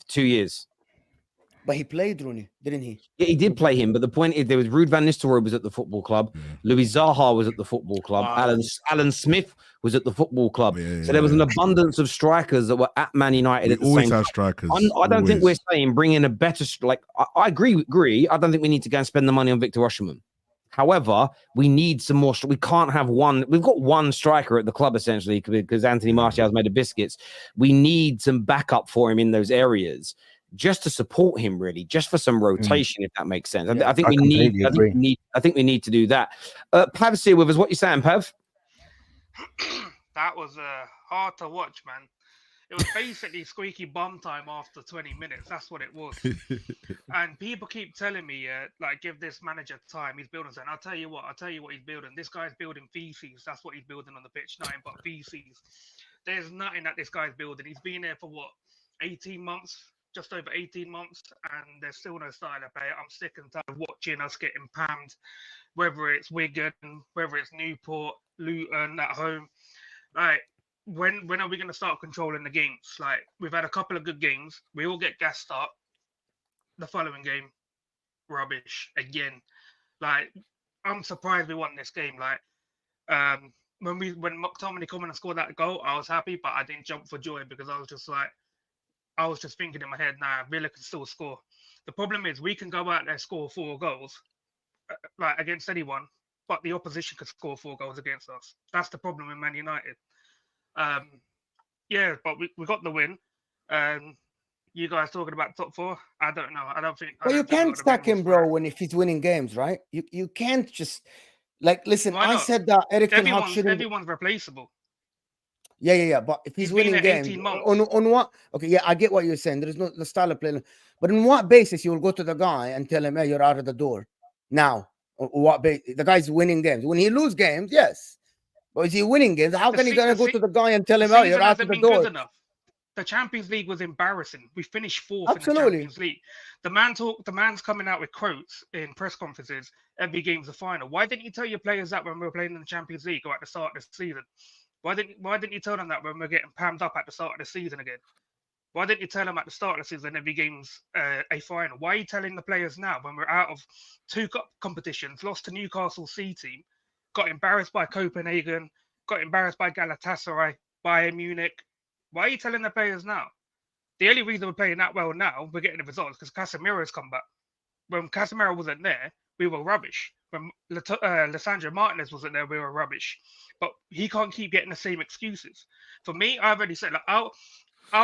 2 years. But he played Rooney, didn't he? Yeah, he did play him. But the point is, there was Ruud van Nistelrooy was at the football club. Louis Zaha was at the football club. Alan Smith was at the football club. So there was an abundance of strikers that were at Man United at the always same have time. strikers. I don't think we're saying bring in a better I agree. I don't think we need to go and spend the money on Victor Osimhen. However, we need some more. We can't have one. We've got one striker at the club essentially because Anthony Martial's made of biscuits. We need some backup for him in those areas, just to support him, really, just for some rotation, if that makes sense. Yeah, I think we need to do that. Pav's here with us. What you saying, Pav? That was hard to watch, man. It was basically squeaky bum time after 20 minutes. That's what it was. And people keep telling me, like, give this manager time. He's building something. I'll tell you what he's building. This guy's building feces. That's what he's building on the pitch, nothing but feces. There's nothing that this guy's building. He's been there for what, 18 months? Just over 18 months, and there's still no style of play. I'm sick and tired of watching us getting pammed, whether it's Wigan, whether it's Newport, Luton at home. Like, when are we going to start controlling the games? Like, we've had a couple of good games. We all get gassed up. The following game, rubbish again. Like, I'm surprised we won this game. Like, when McTominay come and scored that goal, I was happy, but I didn't jump for joy because I was just thinking in my head, nah, Villa can still score. The problem is we can go out there, score 4 goals, like against anyone, but the opposition could score 4 goals against us. That's the problem with Man United. Yeah, but we got the win. You guys talking about top 4? I don't know. I don't think. Well, you can't stack him, bro, if he's winning games, right? You can't just listen. I said that Eric Ten Hag shouldn't. Everyone's replaceable. Yeah. But if he's winning games, on what? Okay, yeah, I get what you're saying. There is no the style of play. But on what basis you will go to the guy and tell him, hey, you're out of the door now? What basis? The guy's winning games. When he lose games, yes. But is he winning games? How can he gonna go to the guy and tell him, oh, you're out of the door? The Champions League was embarrassing. We finished 4th in the Champions League. The man's coming out with quotes in press conferences. Every game's a final. Why didn't you tell your players that when we were playing in the Champions League or at the start of the season? Why didn't you tell them that when we're getting pammed up at the start of the season again? Why didn't you tell them at the start of the season every game's a final? Why are you telling the players now when we're out of 2 competitions, lost to Newcastle C team, got embarrassed by Copenhagen, got embarrassed by Galatasaray, Bayern Munich? Why are you telling the players now? The only reason we're playing that well now, we're getting the results because Casemiro's come back. When Casemiro wasn't there, we were rubbish. When Lisandro Martinez wasn't there, we were rubbish. But he can't keep getting the same excuses. For me, I've already said, like, I'll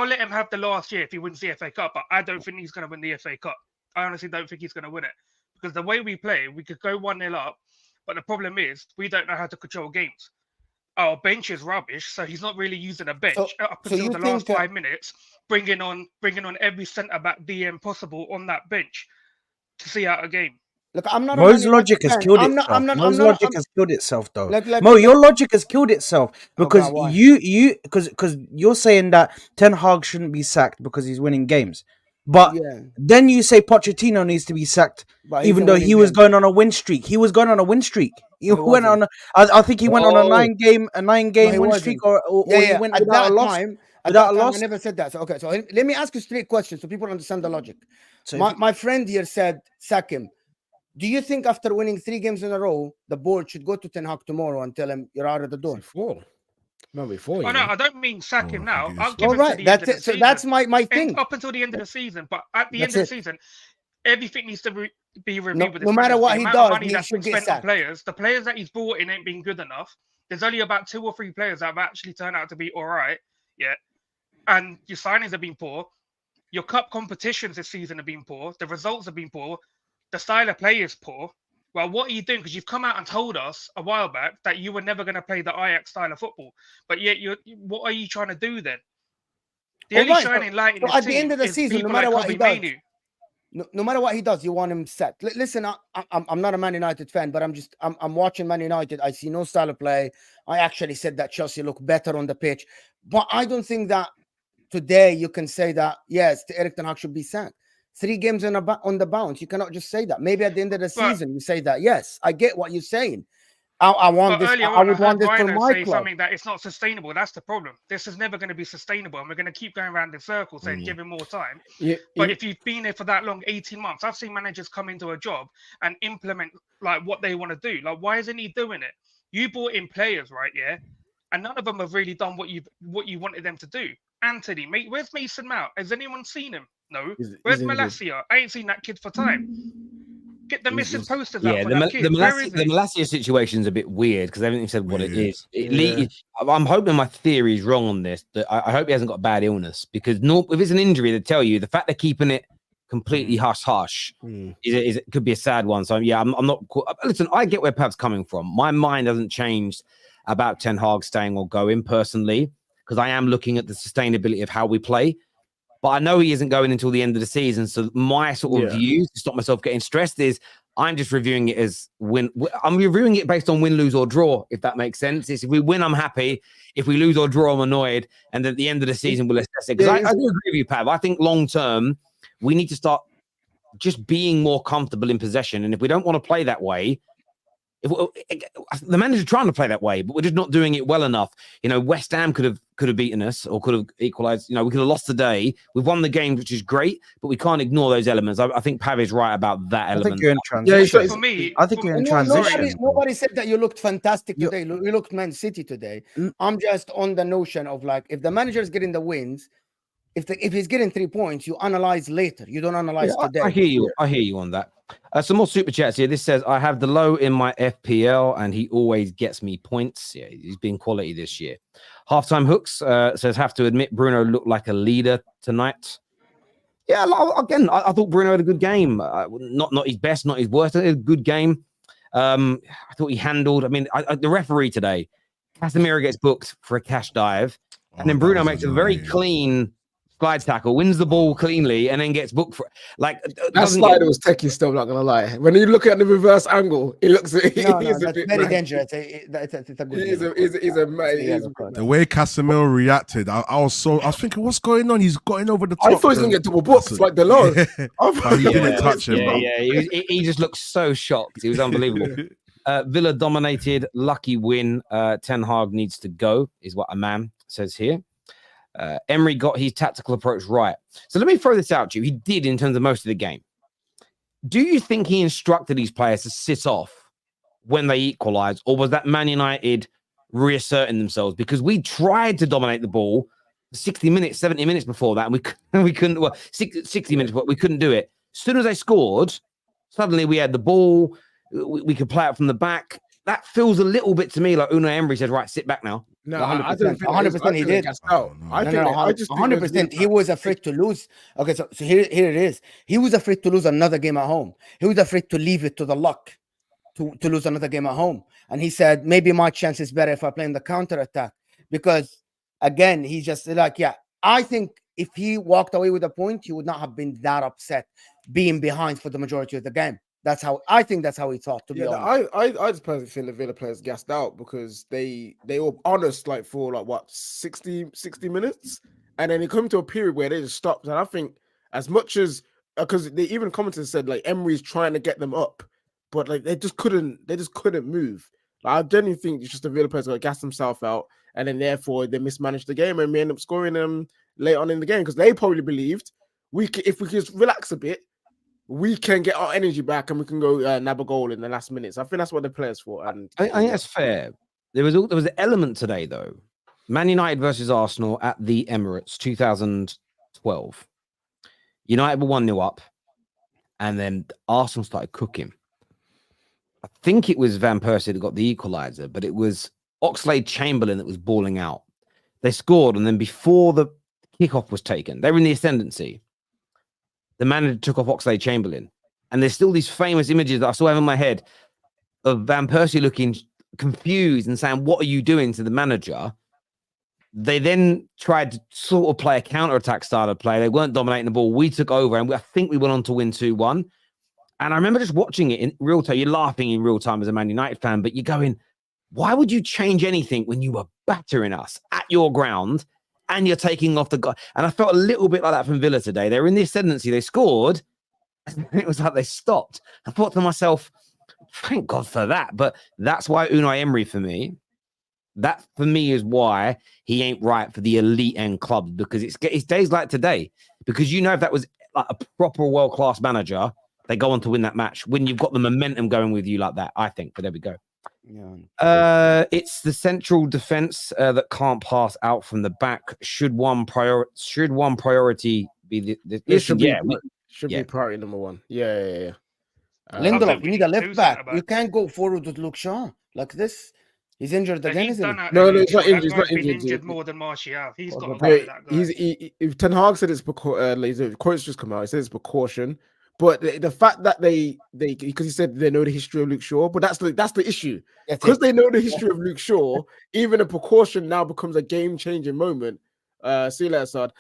let him have the last year if he wins the FA Cup, but I don't think he's going to win the FA Cup. I honestly don't think he's going to win it. Because the way we play, we could go 1-0 up, but the problem is we don't know how to control games. Our bench is rubbish, so he's not really using a bench up until the last 5 minutes, bringing on every centre-back DM possible on that bench to see out a game. Look, I'm not. Mo's logic has killed itself. Mo's logic has killed itself, though. Mo, your logic has killed itself because because you're saying that Ten Hag shouldn't be sacked because he's winning games, but then you say Pochettino needs to be sacked, even though he was going on a win streak. He was going on a win streak. He went on. I think he went on a 9-game win streak, or he went without a loss. Without a loss, I never said that. So let me ask you straight questions so people understand the logic. So my friend here said sack him. Do you think after winning 3 games in a row, the board should go to Ten Hag tomorrow and tell him you're out of the door? Before. No, I don't mean sack him now. I'll give him to the end of the season. So that's my thing. Up until the end of the season, but at the end of the season, everything needs to be reviewed. No matter what he does, he should get sacked. The players that he's brought in ain't been good enough. There's only about 2 or 3 players that have actually turned out to be all right. Yeah. And your signings have been poor. Your cup competitions this season have been poor. The results have been poor. The style of play is poor. Well, what are you doing? Because you've come out and told us a while back that you were never going to play the Ajax style of football. But yet, what are you trying to do then? The only shining light in this at the team end of the is season, no people matter like what he Kobbie does, Mainoo. no matter what he does, you want him set. Listen, I'm not a Man United fan, but I'm watching Man United. I see no style of play. I actually said that Chelsea look better on the pitch, but I don't think that today you can say that yes, Erik ten Hag should be sacked. 3 games on the bounce. You cannot just say that. Maybe at the end of the season you say that. Yes, I get what you're saying. I want this. I would want this for my say club. Something that it's not sustainable. That's the problem. This is never going to be sustainable, and we're going to keep going around in circles saying give him more time. But if you've been here for that long, 18 months, I've seen managers come into a job and implement like what they want to do. Like, why isn't he doing it? You brought in players, right? Yeah, and none of them have really done what you wanted them to do. Anthony, where's Mason Mount? Has anyone seen him? No. Where's Malacia? I ain't seen that kid for time. Get the missing posters out for that kid. The Malacia situation's a bit weird because they haven't even said what it is. I'm hoping my theory is wrong on this. That I hope he hasn't got a bad illness because if it's an injury, they tell you the fact they're keeping it completely hush it could be a sad one. So yeah, I'm not. Listen, I get where Pav's coming from. My mind hasn't changed about Ten Hag staying or going personally because I am looking at the sustainability of how we play. But I know he isn't going until the end of the season. So my sort of view to stop myself getting stressed is I'm just reviewing it as win. I'm reviewing it based on win, lose, or draw, if that makes sense. It's if we win, I'm happy. If we lose or draw, I'm annoyed. And at the end of the season, we'll assess it. Because I do agree with you, Pav. I think long term, we need to start just being more comfortable in possession. And if we don't want to play that way, the manager's trying to play that way, but we're just not doing it well enough. You know, West Ham could have beaten us or could have equalized. You know, we could have lost today. We've won the game, which is great, but we can't ignore those elements. I think Pav is right about that element. I think you're in transition. For me, I think you're in transition. Nobody said that you looked fantastic today. You looked Man City today. I'm just on the notion of like, if the manager is getting the wins, if he's getting 3 points, you analyze later. You don't analyze today. I hear you. I hear you on that. Some more super chats here. This says, I have Dalot in my FPL and he always gets me points. Yeah, he's been quality this year. Halftime Hooks says, have to admit Bruno looked like a leader tonight. Yeah, again, I thought Bruno had a good game. Not his best, not his worst. A good game. I thought he handled. I mean, the referee today, Casemiro gets booked for a cash dive, and then Bruno makes a very clean slide tackle, wins the ball cleanly, and then gets booked for like that slider was techie still, not gonna lie. When you look at the reverse angle, it looks that's very dangerous. It's a good the way Casemiro reacted, I was thinking, what's going on? He's going over the top. I thought he was gonna get double booked like Dalot. He didn't touch him. He just looked so shocked. He was unbelievable. Villa dominated, lucky win. Ten Hag needs to go, is what a man says here. Emery got his tactical approach right. So let me throw this out to you. He did in terms of most of the game. Do you think he instructed these players to sit off when they equalized, or was that Man United reasserting themselves? Because we tried to dominate the ball 60 minutes, 70 minutes before that, and we couldn't. Well, 60 minutes, but we couldn't do it. As soon as they scored, suddenly we had the ball. We could play it from the back. That feels a little bit to me like Unai Emery said, right, sit back now. No, 100% he did. 100%. He was afraid to lose. Okay, so here it is. He was afraid to lose another game at home. He was afraid to leave it to the luck to lose another game at home. And he said, maybe my chance is better if I play in the counter attack. Because, again, he's just like, I think if he walked away with a point, he would not have been that upset being behind for the majority of the game. I think that's how he thought, to be honest. I just personally think the Villa players gassed out because they were honest for 60 minutes, and then it come to a period where they just stopped. And I think as much as because they even commented said like Emery's trying to get them up, but like they just couldn't move. Like, I genuinely think it's just the Villa players got gassed themselves out, and then therefore they mismanaged the game, and we end up scoring them late on in the game because they probably believed if we could just relax a bit, we can get our energy back and we can go nab a goal in the last minutes. I think that's what the players thought. And I think that's fair. There was an element today, though. Man United versus Arsenal at the Emirates, 2012. United were 1-0 up, and then Arsenal started cooking. I think it was Van Persie that got the equaliser, but it was Oxlade-Chamberlain that was balling out. They scored, and then before the kickoff was taken, they were in the ascendancy. The manager took off Oxlade-Chamberlain, and there's still these famous images that I still have in my head of Van Persie looking confused and saying, "What are you doing?" to the manager. They then tried to sort of play a counter-attack style of play. They weren't dominating the ball. We took over, and I think we went on to win 2-1. And I remember just watching it in real time. You're laughing in real time as a Man United fan, but you're going, why would you change anything when you were battering us at your ground and you're taking off the guy? And I felt a little bit like that from Villa today. They were in the ascendancy. They scored, and it was like they stopped. I thought to myself, thank God for that. But that's why Unai Emery, for me, that for me is why he ain't right for the elite end clubs, because it's days like today. Because you know, if that was like a proper world-class manager, they go on to win that match when you've got the momentum going with you like that, I think. But there we go. Yeah. It's the central defense that can't pass out from the back. Should one priority be this should be priority number one. Yeah. Lindelof, we need a left back. You can't go forward with Luke Shaw like this. He's injured again, isn't he? No, he's not injured. He's not injured more than Martial. He's got a that guy. If Ten Hag said it's quotes just come out. He said it's precaution, but the fact that they because he said they know the history of Luke Shaw, but that's the issue. Because they know the history of Luke Shaw, even a precaution now becomes a game changing moment. See you later, Saad.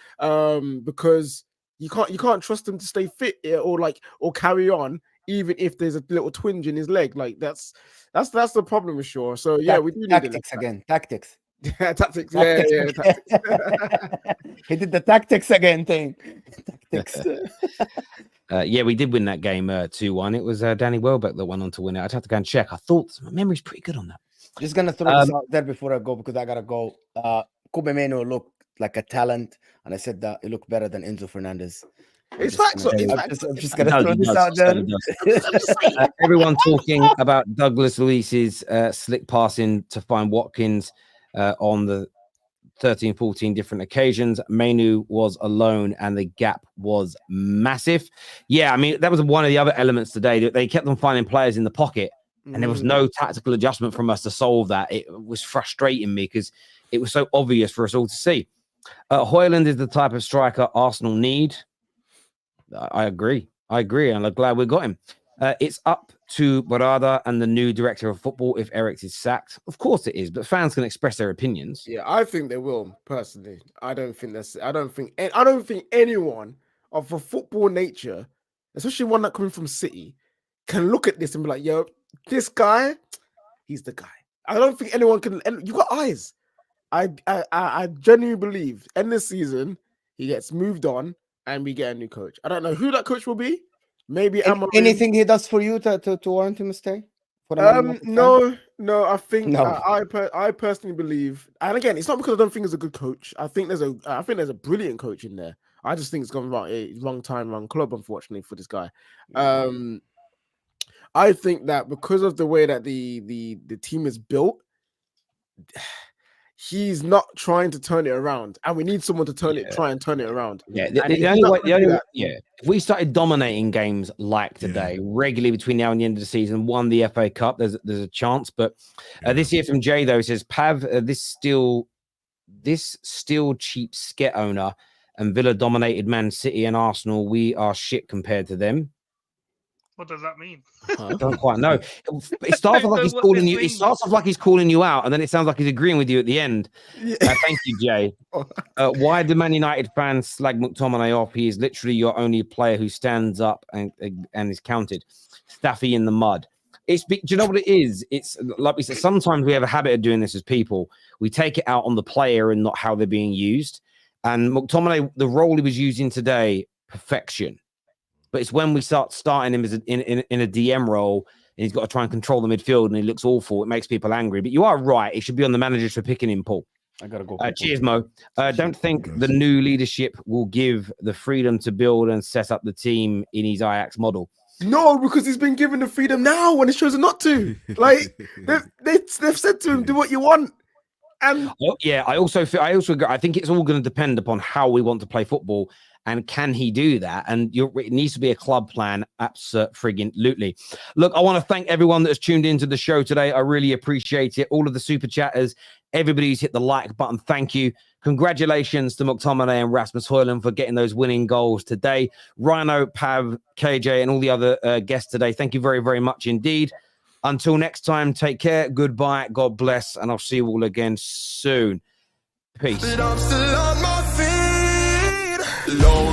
Because you can't trust him to stay fit or carry on, even if there's a little twinge in his leg. Like that's the problem with Shaw. So yeah, we do need tactics again. Tactics. Tactics. Yeah. Tactics. He did the tactics again thing. Tactics. Yeah, we did win that game 2-1. It was Danny Welbeck that went on to win it. I'd have to go and check. I thought my memory's pretty good on that. Just gonna throw this out there before I go, because I gotta go. Mainoo looked like a talent, and I said that it looked better than Enzo Fernandez. It's facts. I'm just gonna throw this out there. Everyone talking about Douglas Luiz's slick passing to find Watkins on the 13, 14 different occasions. Mainoo was alone, and the gap was massive. Yeah, I mean, that was one of the other elements today. They kept on finding players in the pocket, and there was no tactical adjustment from us to solve that. It was frustrating me because it was so obvious for us all to see. Hoijlund is the type of striker Arsenal need. I agree, and I'm glad we got him. It's up to Barada and the new director of football if Eric is sacked. Of course it is, but fans can express their opinions. Yeah, I think they will. Personally, I don't think anyone of a football nature, especially one that coming from City, can look at this and be like, "Yo, this guy, he's the guy." I don't think anyone can. And you got eyes. I genuinely believe end this season he gets moved on and we get a new coach. I don't know who that coach will be. Maybe anything he does for you to warrant him to stay? No. I think I personally believe, and again, it's not because I don't think he's a good coach. I think there's a brilliant coach in there. I just think it's gone wrong time, wrong club, unfortunately, for this guy. I think that because of the way that the team is built, he's not trying to turn it around, and we need someone to try and turn it around. Yeah, the only way, if we started dominating games like today regularly between now and the end of the season, won the FA Cup, there's a chance. But this year from Jay though says, Pav, this still cheap sket owner, and Villa dominated Man City and Arsenal. We are shit compared to them. What does that mean? I don't quite know. It starts off like he's calling you. It starts off like he's calling you out, and then it sounds like he's agreeing with you at the end. Thank you, Jay. Why do Man United fans slag McTominay off? He is literally your only player who stands up and is counted. Staffy in the mud. Do you know what it is? It's like we said. Sometimes we have a habit of doing this as people. We take it out on the player and not how they're being used. And McTominay, the role he was using today, perfection. But it's when we starting him as in a DM role, and he's got to try and control the midfield, and he looks awful. It makes people angry. But you are right; it should be on the managers for picking him, Paul. I gotta go. Cheers, Mo. Don't think the new leadership will give the freedom to build and set up the team in his Ajax model. No, because he's been given the freedom now when he's chosen not to. Like they've said to him, "Do what you want." And I also agree. I think it's all going to depend upon how we want to play football And can he do that? And it needs to be a club plan. Absolutely. Look, I want to thank everyone that has tuned into the show today. I really appreciate it. All of the super chatters, everybody who's hit the like button. Thank you. Congratulations to McTominay and Rasmus Hoijlund for getting those winning goals today. Rhino, Pav, KJ, and all the other guests today. Thank you very, very much indeed. Until next time, take care. Goodbye. God bless. And I'll see you all again soon. Peace. But I'm still on my feet. Low